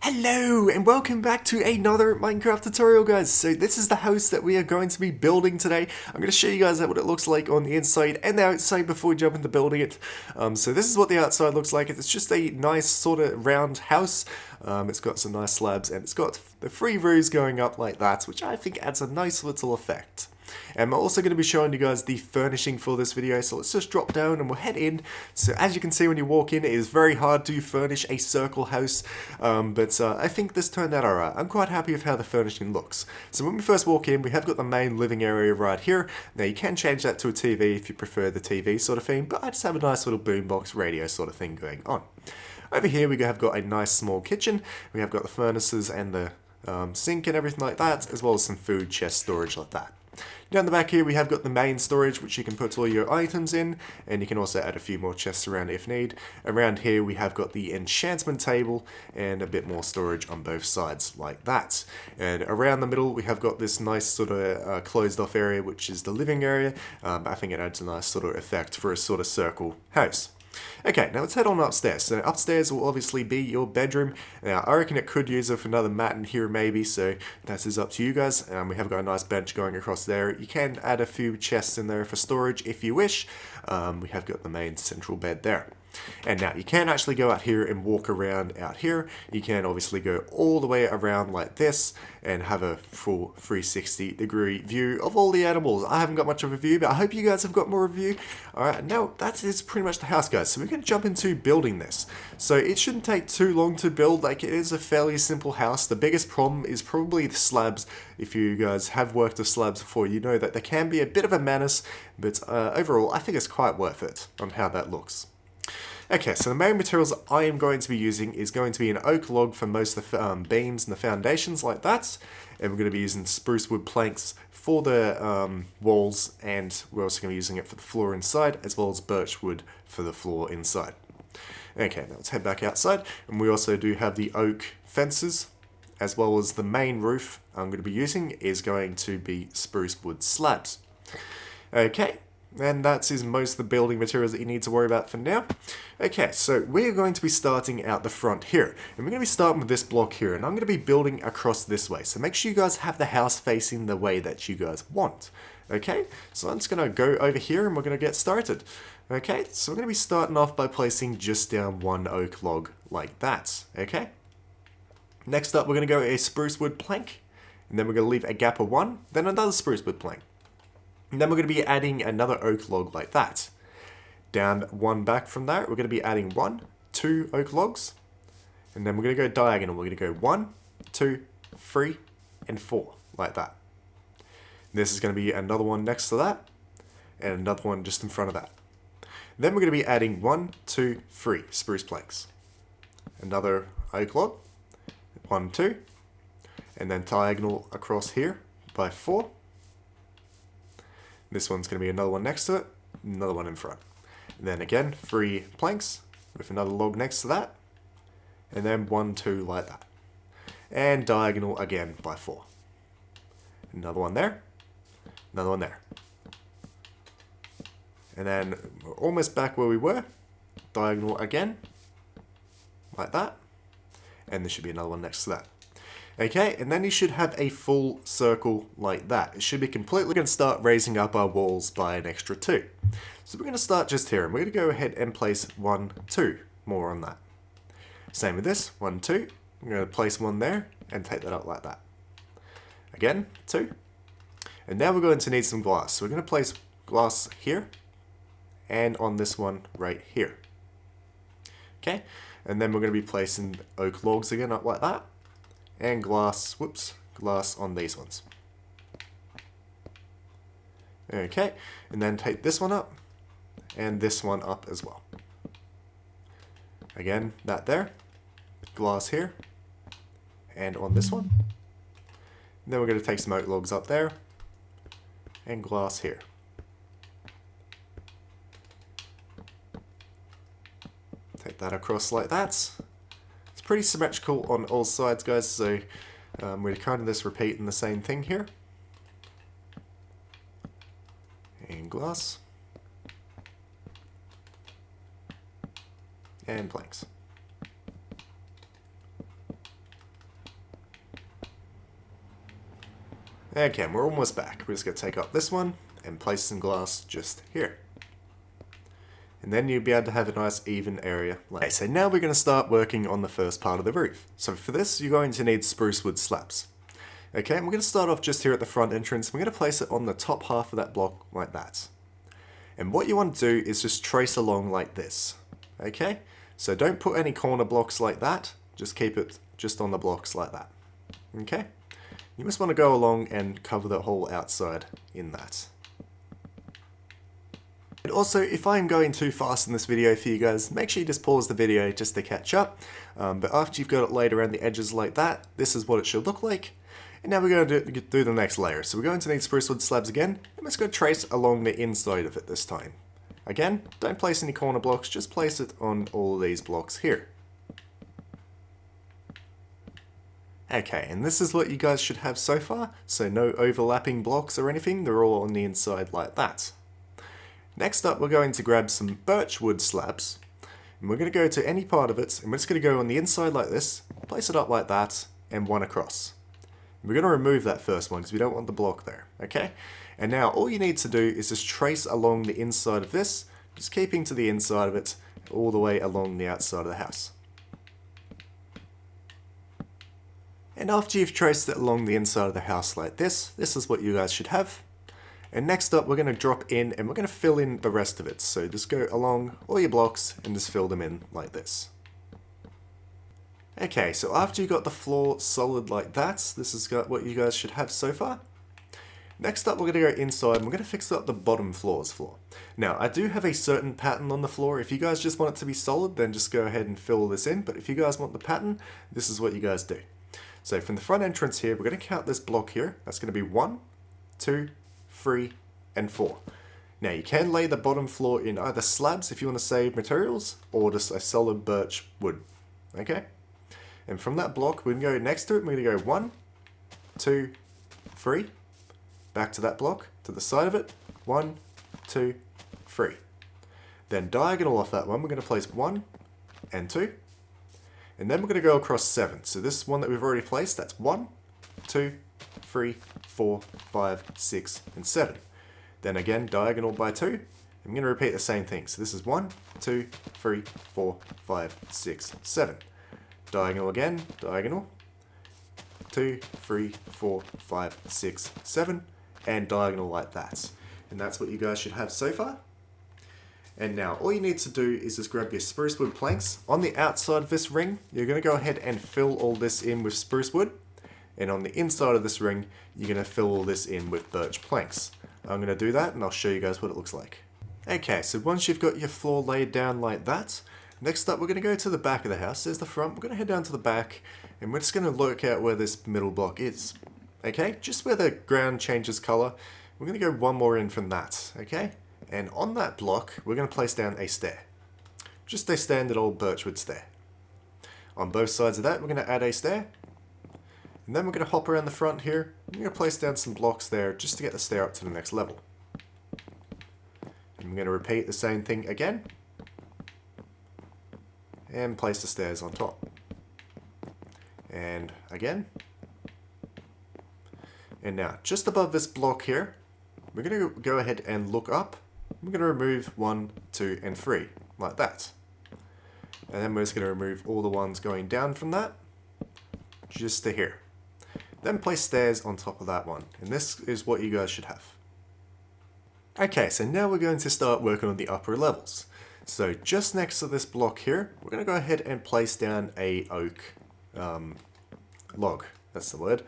Hello and welcome back to another Minecraft tutorial, guys. So this is the house that we are going to be building today. I'm going to show you guys what it looks like on the inside and the outside before we jump into building it. So this is what the outside looks like. It's just a nice sort of round house. It's got some nice slabs and it's got the 3 rows going up like that, which I think adds a nice little effect. And I'm also going to be showing you guys the furnishing for this video, so let's just drop down and we'll head in. So as you can see when you walk in, it is very hard to furnish a circle house, but I think this turned out alright. I'm quite happy with how the furnishing looks. So when we first walk in, we have got the main living area right here. Now you can change that to a TV if you prefer the TV sort of thing, but I just have a nice little boombox radio sort of thing going on. Over here we have got a nice small kitchen. We have got the furnaces and the sink and everything like that, as well as some food chest storage like that. Down the back here we have got the main storage, which you can put all your items in, and you can also add a few more chests around if need. Around here we have got the enchantment table and a bit more storage on both sides like that. And around the middle we have got this nice sort of closed off area, which is the living area. I think it adds a nice sort of effect for a sort of circle house. Okay, now let's head on upstairs. So upstairs will obviously be your bedroom. Now I reckon it could use another mat in here maybe, so that is up to you guys. We have got a nice bench going across there. You can add a few chests in there for storage if you wish. We have got the main central bed there. And now you can actually go out here and walk around out here. You can obviously go all the way around like this and have a full 360-degree view of all the animals. I haven't got much of a view, but I hope you guys have got more of a view. Alright, now that is pretty much the house, guys. So we're going to jump into building this. So it shouldn't take too long to build. Like, it is a fairly simple house. The biggest problem is probably the slabs. If you guys have worked with slabs before, you know that they can be a bit of a menace, but overall I think it's quite worth it on how that looks. Okay, so the main materials I am going to be using is going to be an oak log for most of the beams and the foundations like that. And we're going to be using spruce wood planks for the walls, and we're also going to be using it for the floor inside, as well as birch wood for the floor inside. Okay, now let's head back outside. And we also do have the oak fences, as well as the main roof I'm going to be using is going to be spruce wood slabs. Okay. And that is most of the building materials that you need to worry about for now. Okay, so we're going to be starting out the front here. And we're going to be starting with this block here. And I'm going to be building across this way. So make sure you guys have the house facing the way that you guys want. Okay, so I'm just going to go over here and we're going to get started. Okay, so we're going to be starting off by placing just down one oak log like that. Okay. Next up, we're going to go a spruce wood plank. And then we're going to leave a gap of 1. Then another spruce wood plank. And then we're going to be adding another oak log like that. Down 1 back from there, we're going to be adding 1, 2 oak logs. And then we're going to go diagonal. We're going to go 1, 2, 3, and 4, like that. This is going to be another one next to that, and another one just in front of that. Then we're going to be adding 1, 2, 3 spruce planks. Another oak log, 1, 2, and then diagonal across here by 4. This one's going to be another one next to it, another one in front. And then again, 3 planks with another log next to that. And then 1, 2 like that. And diagonal again by 4. Another one there, another one there. And then we're almost back where we were. Diagonal again, like that. And there should be another one next to that. Okay, and then you should have a full circle like that. It should be completely going to start raising up our walls by an extra 2. So we're going to start just here, and we're going to go ahead and place 1, 2 more on that. Same with this, 1, 2. I'm going to place 1 there and take that up like that. Again, 2. And now we're going to need some glass. So we're going to place glass here and on this one right here. Okay, and then we're going to be placing oak logs again up like that. And glass on these ones. Okay, and then take this one up, and this one up as well. Again, that there, glass here, and on this one. And then we're going to take some oak logs up there, and glass here. Take that across like that. Pretty symmetrical on all sides, guys, so we're kind of just repeating the same thing here. And glass. And planks. Okay, and we're almost back. We're just going to take up this one and place some glass just here. And then you'll be able to have a nice even area. Okay, so now we're going to start working on the first part of the roof. So for this, you're going to need spruce wood slabs. Okay, and we're going to start off just here at the front entrance. We're going to place it on the top half of that block like that. And what you want to do is just trace along like this. Okay, so don't put any corner blocks like that. Just keep it just on the blocks like that. Okay, you just want to go along and cover the whole outside in that. And also, if I'm going too fast in this video for you guys, make sure you just pause the video just to catch up. But after you've got it laid around the edges like that, this is what it should look like. And now we're going to do the next layer. So we're going to need spruce wood slabs again, and let's go trace along the inside of it this time. Again, don't place any corner blocks, just place it on all of these blocks here. Okay, and this is what you guys should have so far. So no overlapping blocks or anything, they're all on the inside like that. Next up, we're going to grab some birch wood slabs, and we're going to go to any part of it, and we're just going to go on the inside like this, place it up like that, and one across. We're going to remove that first one because we don't want the block there, okay? And now all you need to do is just trace along the inside of this, just keeping to the inside of it, all the way along the outside of the house. And after you've traced it along the inside of the house like this is what you guys should have. And next up, we're going to drop in and we're going to fill in the rest of it. So just go along all your blocks and just fill them in like this. Okay, so after you got the floor solid like that, this is what you guys should have so far. Next up, we're going to go inside and we're going to fix up the bottom floor's floor. Now, I do have a certain pattern on the floor. If you guys just want it to be solid, then just go ahead and fill this in. But if you guys want the pattern, this is what you guys do. So from the front entrance here, we're going to count this block here. That's going to be 1, 2, 3, and 4. Now you can lay the bottom floor in either slabs if you want to save materials, or just a solid birch wood. Okay? And from that block, we're going to go next to it, we're going to go 1, 2, 3, back to that block, to the side of it, 1, 2, 3. Then diagonal off that one, we're going to place 1 and 2. And then we're going to go across 7. So this one that we've already placed, that's 1, 2, 3, 4, 5, 6, and 7. Then again, diagonal by 2. I'm going to repeat the same thing. So this is 1, 2, 3, 4, 5, 6, 7. Diagonal again, diagonal. 2, 3, 4, 5, 6, 7. And diagonal like that. And that's what you guys should have so far. And now all you need to do is just grab your spruce wood planks. On the outside of this ring, you're going to go ahead and fill all this in with spruce wood. And on the inside of this ring, you're going to fill all this in with birch planks. I'm going to do that and I'll show you guys what it looks like. Okay, so once you've got your floor laid down like that, next up we're going to go to the back of the house. There's the front. We're going to head down to the back and we're just going to look out where this middle block is. Okay, just where the ground changes color. We're going to go one more in from that. Okay, and on that block, we're going to place down a stair. Just a standard old birchwood stair. On both sides of that, we're going to add a stair. And then we're going to hop around the front here. We're going to place down some blocks there just to get the stair up to the next level. And we're going to repeat the same thing again. And place the stairs on top. And again. And now, just above this block here, we're going to go ahead and look up. We're going to remove 1, 2, and 3, like that. And then we're just going to remove all the ones going down from that, just to here. Then place stairs on top of that one, and this is what you guys should have. Okay, so now we're going to start working on the upper levels. So just next to this block here, we're going to go ahead and place down a oak log, that's the word.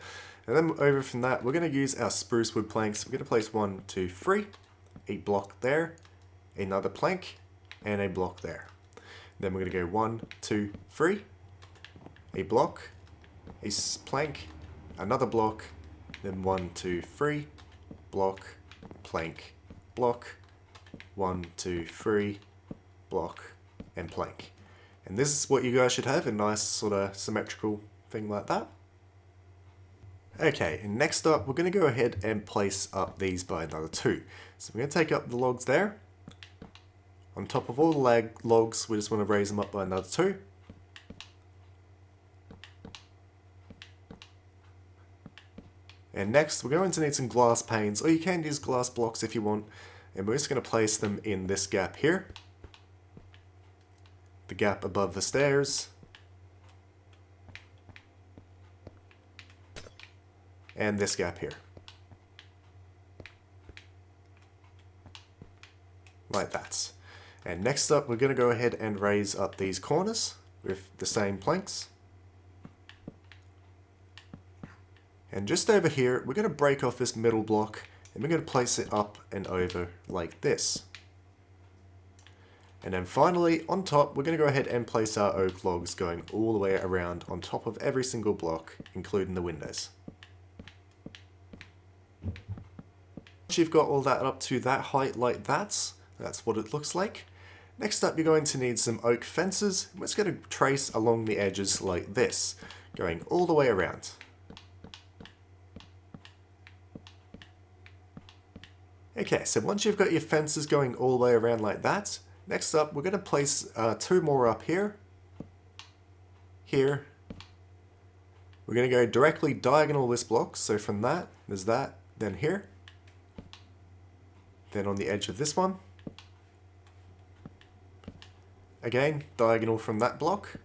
And then over from that, we're going to use our spruce wood planks. We're going to place 1, 2, 3, a block there, another plank, and a block there. Then we're going to go 1, 2, 3, a block, a plank, another block, then 1, 2, 3, block, plank, block, 1, 2, 3, block, and plank. And this is what you guys should have, a nice sort of symmetrical thing like that. Okay, and next up we're going to go ahead and place up these by another 2. So we're going to take up the logs there. On top of all the logs, we just want to raise them up by another 2. And next, we're going to need some glass panes, or you can use glass blocks if you want. And we're just going to place them in this gap here. The gap above the stairs. And this gap here. Like that. And next up, we're going to go ahead and raise up these corners with the same planks. And just over here, we're going to break off this middle block and we're going to place it up and over like this. And then finally, on top, we're going to go ahead and place our oak logs going all the way around on top of every single block, including the windows. Once you've got all that up to that height like that, that's what it looks like. Next up, you're going to need some oak fences. We're just going to trace along the edges like this, going all the way around. Okay, so once you've got your fences going all the way around like that, next up we're going to place 2 more up here. Here. We're going to go directly diagonal this block, so from that, there's that, then here. Then on the edge of this one. Again, diagonal from that block.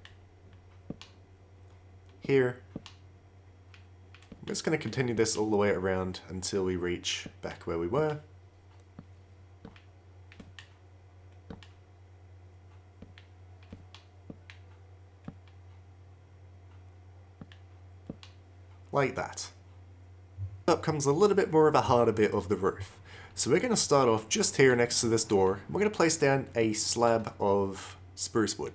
Here. I'm just going to continue this all the way around until we reach back where we were. Like that. Up comes a little bit more of a harder bit of the roof. So we're going to start off just here next to this door. We're going to place down a slab of spruce wood.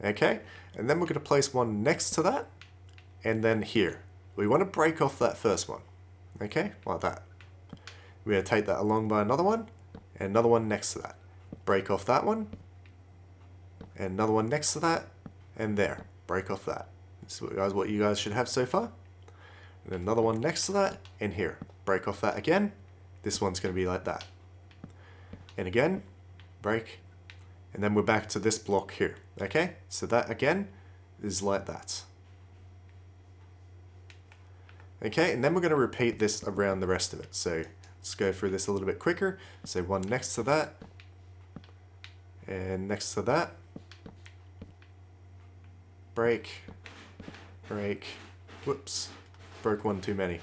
Okay, and then we're going to place one next to that, and then here. We want to break off that first one. Okay, like that. We're going to take that along by another one, and another one next to that. Break off that one, and another one next to that, and there. Break off that. This is what you guys should have so far. And another one next to that, and here. Break off that again. This one's going to be like that. And again, break. And then we're back to this block here. Okay, so that again is like that. Okay, and then we're going to repeat this around the rest of it. So let's go through this a little bit quicker. So one next to that, and next to that. Break, break, whoops, broke one too many.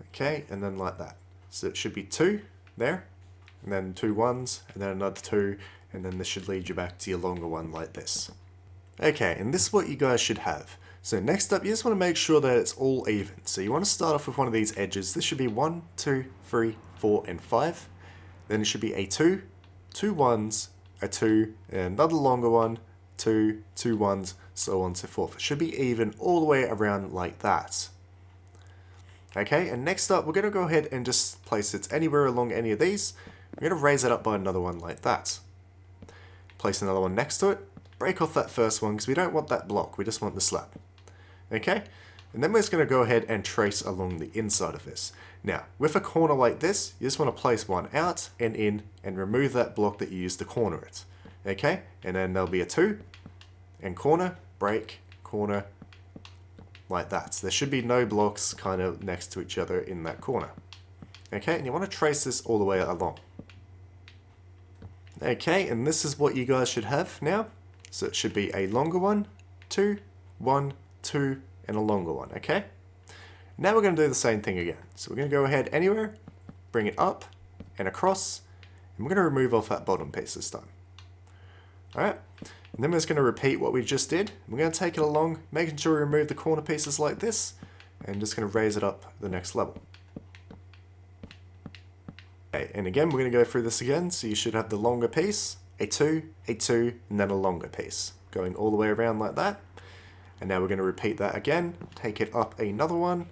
Okay, and then like that. So it should be 2 there, and then 2 ones, and then another 2, and then this should lead you back to your longer one like this. Okay, and this is what you guys should have. So next up, you just want to make sure that it's all even. So you want to start off with one of these edges. This should be 1, 2, 3, 4, and 5. Then it should be a 2, 2 ones, a 2, and another longer one, 2, 2 ones, so on and so forth. It should be even all the way around like that. Okay, and next up, we're going to go ahead and just place it anywhere along any of these. We're going to raise it up by another one like that. Place another one next to it. Break off that first one because we don't want that block, we just want the slab. Okay, and then we're just going to go ahead and trace along the inside of this. Now, with a corner like this, you just want to place one out and in and remove that block that you used to corner it. Okay, and then there'll be a 2, and corner, break, corner, like that. So there should be no blocks kind of next to each other in that corner. Okay, and you want to trace this all the way along. Okay, and this is what you guys should have now. So it should be a longer one, 2, 1, 2, and a longer one, okay? Now we're going to do the same thing again. So we're going to go ahead anywhere, bring it up and across, and we're going to remove off that bottom piece this time. Alright, and then we're just going to repeat what we just did. We're going to take it along, making sure we remove the corner pieces like this, and just going to raise it up the next level. Okay, and again, we're going to go through this again, so you should have the longer piece, a 2, and then a longer piece, going all the way around like that. And now we're going to repeat that again, take it up another one,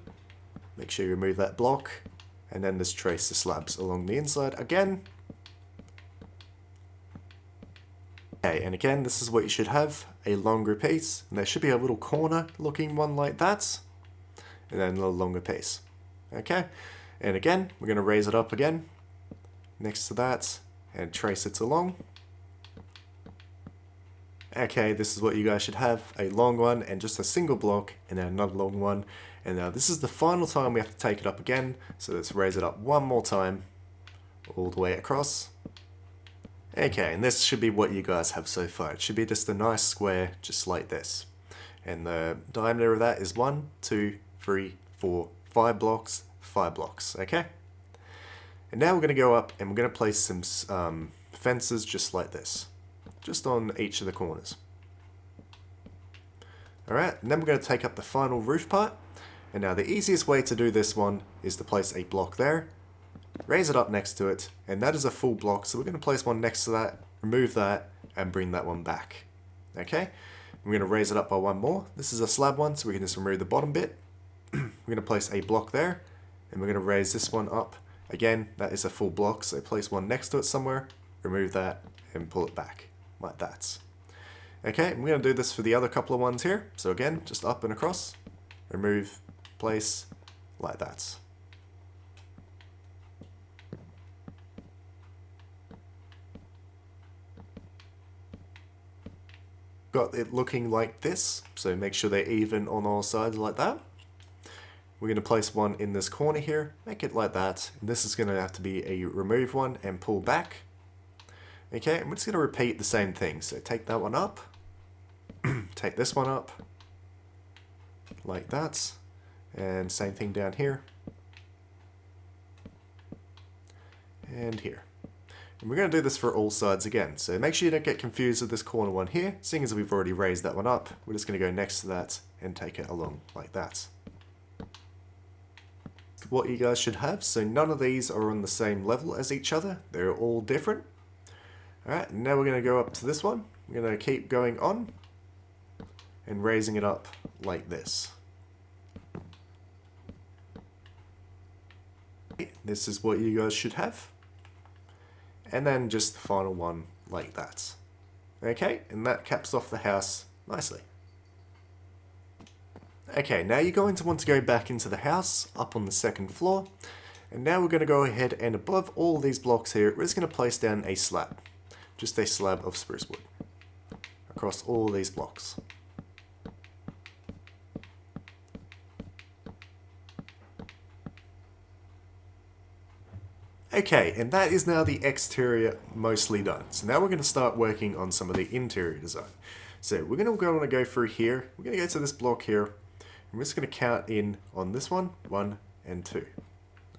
make sure you remove that block, and then just trace the slabs along the inside again. Okay, and again, this is what you should have, a longer piece, and there should be a little corner looking one like that, and then a little longer piece. Okay, and again, we're going to raise it up again, next to that, and trace it along. Okay, this is what you guys should have, a long one and just a single block, and then another long one. And now this is the final time we have to take it up again, so let's raise it up one more time, all the way across. Okay, and this should be what you guys have so far. It should be just a nice square, just like this. And the diameter of that is 1, 2, 3, 4, 5 blocks, 5 blocks, okay? And now we're going to go up and we're going to place some fences just like this, just on each of the corners. Alright, and then we're going to take up the final roof part. And now the easiest way to do this one is to place a block there, raise it up next to it, and that is a full block, so we're going to place one next to that, remove that, and bring that one back. Okay? We're going to raise it up by one more. This is a slab one, so we can just remove the bottom bit. We're going to place a block there, and we're going to raise this one up. Again, that is a full block, so place one next to it somewhere, remove that, and pull it back, like that. Okay, we're going to do this for the other couple of ones here. So again, just up and across, remove, place, like that. Got it looking like this, so make sure they're even on all sides like that. We're going to place one in this corner here, make it like that, and this is going to have to be a remove one and pull back. Okay, and we're just going to repeat the same thing, so take that one up, take this one up, like that, and same thing down here, and here. And we're going to do this for all sides again, so make sure you don't get confused with this corner one here. Seeing as we've already raised that one up, we're just going to go next to that and take it along like that. What you guys should have, so none of these are on the same level as each other, they're all different. Alright, now we're going to go up to this one, we're going to keep going on and raising it up like this. This is what you guys should have. And then just the final one like that. Okay, and that caps off the house nicely. Okay, now you're going to want to go back into the house, up on the second floor. And now we're going to go ahead and above all these blocks here, we're just going to place down a slab. Just a slab of spruce wood. Across all these blocks. Okay, and that is now the exterior mostly done. So now we're going to start working on some of the interior design. So we're going to go through here. We're going to go to this block here. And we're just going to count in on this one, 1 and 2.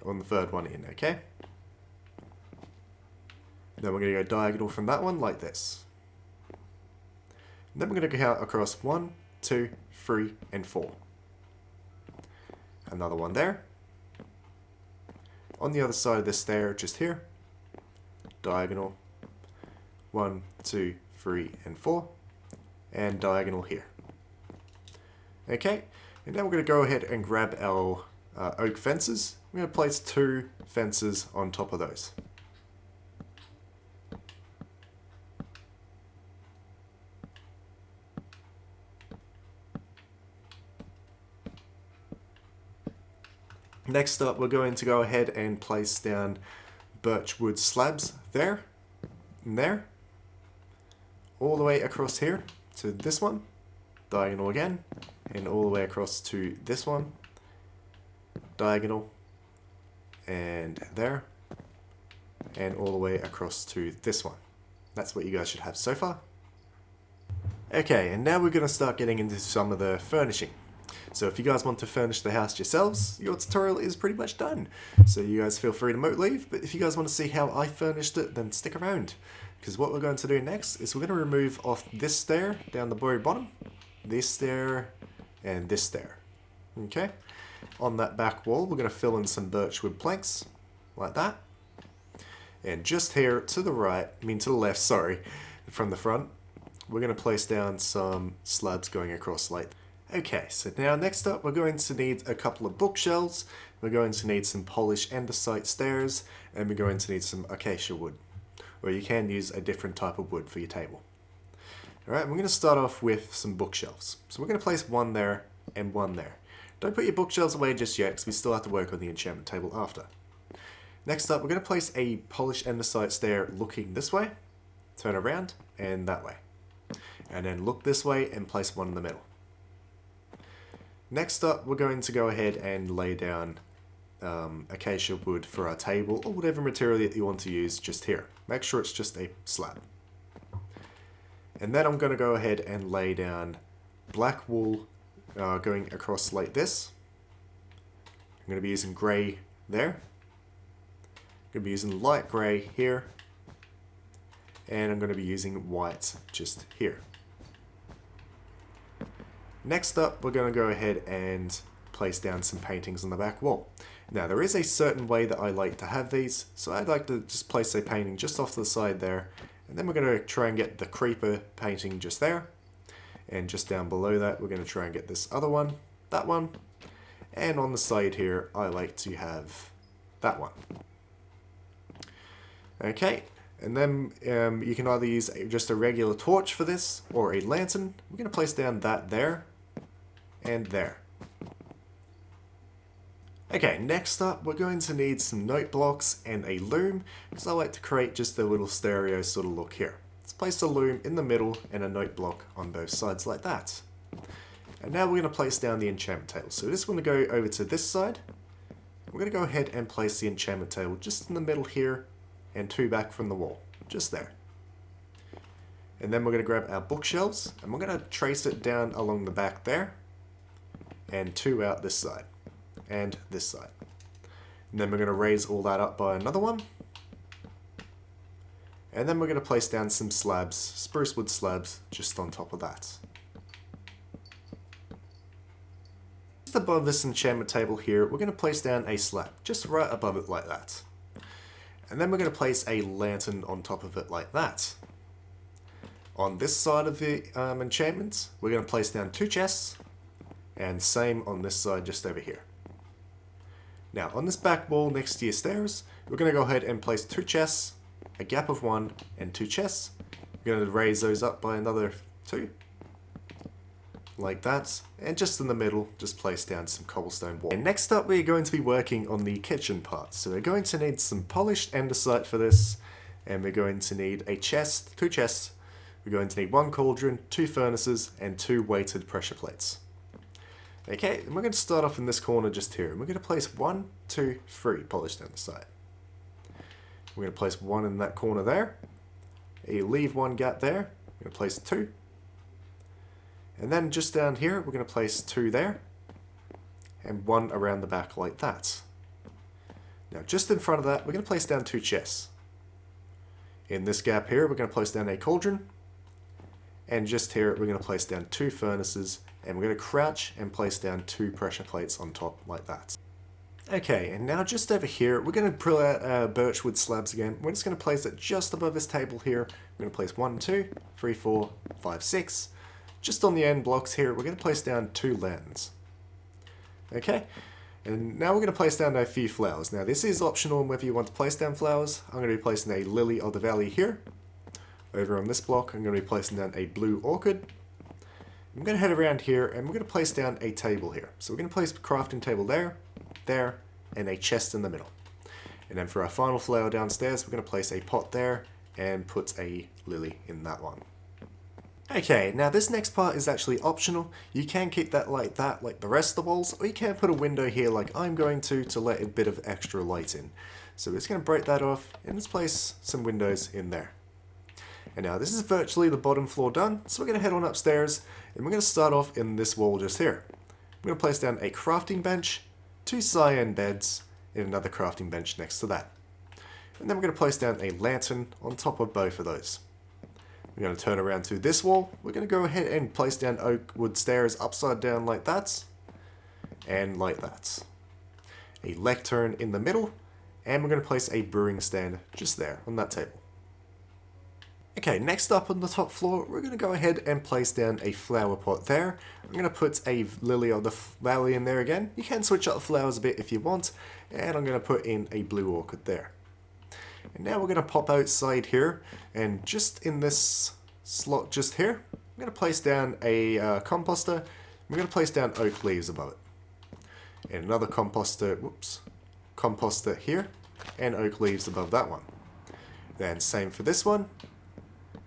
On the third one in, okay? And then we're going to go diagonal from that one like this. And then we're going to count across 1, 2, 3, and 4. Another one there. On the other side of this stair, just here, diagonal, 1, 2, 3, and 4, and diagonal here. Okay, and now we're going to go ahead and grab our oak fences. We're going to place 2 fences on top of those. Next up, we're going to go ahead and place down birch wood slabs there, and there, all the way across here to this one, diagonal again, and all the way across to this one, diagonal, and there, and all the way across to this one. That's what you guys should have so far. Okay, and now we're going to start getting into some of the furnishing. So if you guys want to furnish the house yourselves, your tutorial is pretty much done. So you guys feel free to moat leave, but if you guys want to see how I furnished it, then stick around. Because what we're going to do next is we're going to remove off this stair down the very bottom, this stair, and this stair. Okay? On that back wall, we're going to fill in some birchwood planks, like that. And just here to the right, to the left, sorry, from the front, we're going to place down some slabs going across like that. Okay, so now next up we're going to need a couple of bookshelves, we're going to need some polished andesite stairs, and we're going to need some acacia wood. Or you can use a different type of wood for your table. Alright, we're going to start off with some bookshelves. So we're going to place one there and one there. Don't put your bookshelves away just yet because we still have to work on the enchantment table after. Next up we're going to place a polished andesite stair looking this way, turn around, and that way. and then look this way and place one in the middle. Next up, we're going to go ahead and lay down acacia wood for our table, or whatever material that you want to use just here. Make sure it's just a slab. And then I'm going to go ahead and lay down black wool going across like this. I'm going to be using grey there. I'm going to be using light grey here. And I'm going to be using white just here. Next up, we're going to go ahead and place down some paintings on the back wall. Now, there is a certain way that I like to have these, so I'd like to just place a painting just off to the side there, and then we're going to try and get the creeper painting just there, and just down below that, we're going to try and get this other one, that one, and on the side here, I like to have that one. Okay, and then you can either use just a regular torch for this, or a lantern. We're going to place down that there, and there. Okay, next up we're going to need some note blocks and a loom, because I like to create just a little stereo sort of look here. Let's place a loom in the middle and a note block on both sides like that. And now we're going to place down the enchantment table. So this is going to go over to this side. We're going to go ahead and place the enchantment table just in the middle here, and 2 back from the wall, just there. And then we're going to grab our bookshelves, and we're going to trace it down along the back there, and 2 out this side, and this side. And then we're going to raise all that up by another one. And then we're going to place down some slabs, spruce wood slabs, just on top of that. Just above this enchantment table here, we're going to place down a slab, just right above it like that. And then we're going to place a lantern on top of it like that. On this side of the enchantment, we're going to place down 2 chests, and same on this side just over here. Now on this back wall next to your stairs, we're going to go ahead and place 2 chests, a gap of 1, and 2 chests. We're going to raise those up by another 2, like that, and just in the middle, just place down some cobblestone wall. And next up, we're going to be working on the kitchen part. So we're going to need some polished andesite for this, and we're going to need a chest, 2 chests. We're going to need 1 cauldron, 2 furnaces, and 2 weighted pressure plates. Okay, and we're going to start off in this corner just here, and we're going to place 1, 2, 3 polished andesite. We're going to place 1 in that corner there. You leave 1 gap there. We're going to place 2. And then just down here, we're going to place 2 there, and 1 around the back like that. Now just in front of that, we're going to place down 2 chests. In this gap here, we're going to place down a cauldron, and just here, we're going to place down 2 furnaces, and we're going to crouch and place down 2 pressure plates on top like that. Okay, and now just over here, we're going to pull out our birchwood slabs again. We're just going to place it just above this table here. We're going to place 1, 2, 3, 4, 5, 6. Just on the end blocks here, we're going to place down 2 lanterns. Okay, and now we're going to place down a few flowers. Now this is optional whether you want to place down flowers. I'm going to be placing a lily of the valley here. Over on this block, I'm going to be placing down a blue orchid. I'm going to head around here, and we're going to place down a table here. So we're going to place a crafting table there, there, and a chest in the middle. And then for our final flower downstairs, we're going to place a pot there, and put a lily in that one. Okay, now this next part is actually optional. You can keep that like the rest of the walls, or you can put a window here like I'm going to let a bit of extra light in. So we're just going to break that off, and let's place some windows in there. And now this is virtually the bottom floor done, so we're going to head on upstairs, and we're going to start off in this wall just here. We're going to place down a crafting bench, 2 cyan beds, and another crafting bench next to that. And then we're going to place down a lantern on top of both of those. We're going to turn around to this wall. We're going to go ahead and place down oak wood stairs upside down like that, and like that. A lectern in the middle, and we're going to place a brewing stand just there on that table. Okay, next up on the top floor, we're going to go ahead and place down a flower pot there. I'm going to put a lily of the valley in there again. You can switch up the flowers a bit if you want, and I'm going to put in a blue orchid there. And now we're going to pop outside here, and just in this slot just here, I'm going to place down a composter. We're going to place down oak leaves above it. And another composter here, and oak leaves above that one. Then same for this one.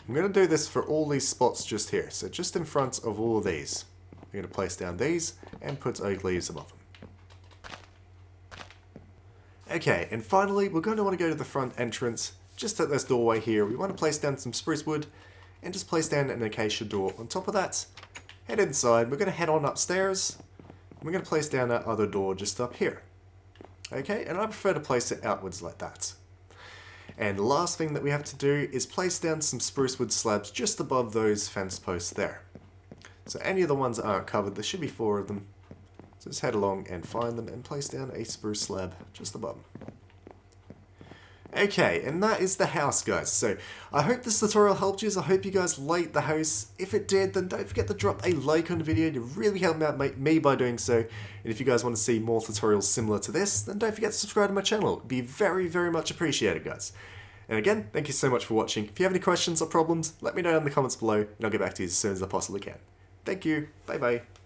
I'm going to do this for all these spots just here. So just in front of all of these. I'm going to place down these and put oak leaves above them. Okay, and finally we're going to want to go to the front entrance. Just at this doorway here, we want to place down some spruce wood and just place down an acacia door on top of that. Head inside, we're going to head on upstairs. We're going to place down that other door just up here. Okay, and I prefer to place it outwards like that. And the last thing that we have to do is place down some spruce wood slabs just above those fence posts there. So any of the ones that aren't covered, there should be 4 of them. So just head along and find them and place down a spruce slab just above them. Okay, and that is the house, guys. So I hope this tutorial helped you. I hope you guys liked the house. If it did, then don't forget to drop a like on the video to really help out me by doing so. And if you guys want to see more tutorials similar to this, then don't forget to subscribe to my channel. It'd be very, very much appreciated, guys. And again, thank you so much for watching. If you have any questions or problems, let me know in the comments below, and I'll get back to you as soon as I possibly can. Thank you. Bye-bye.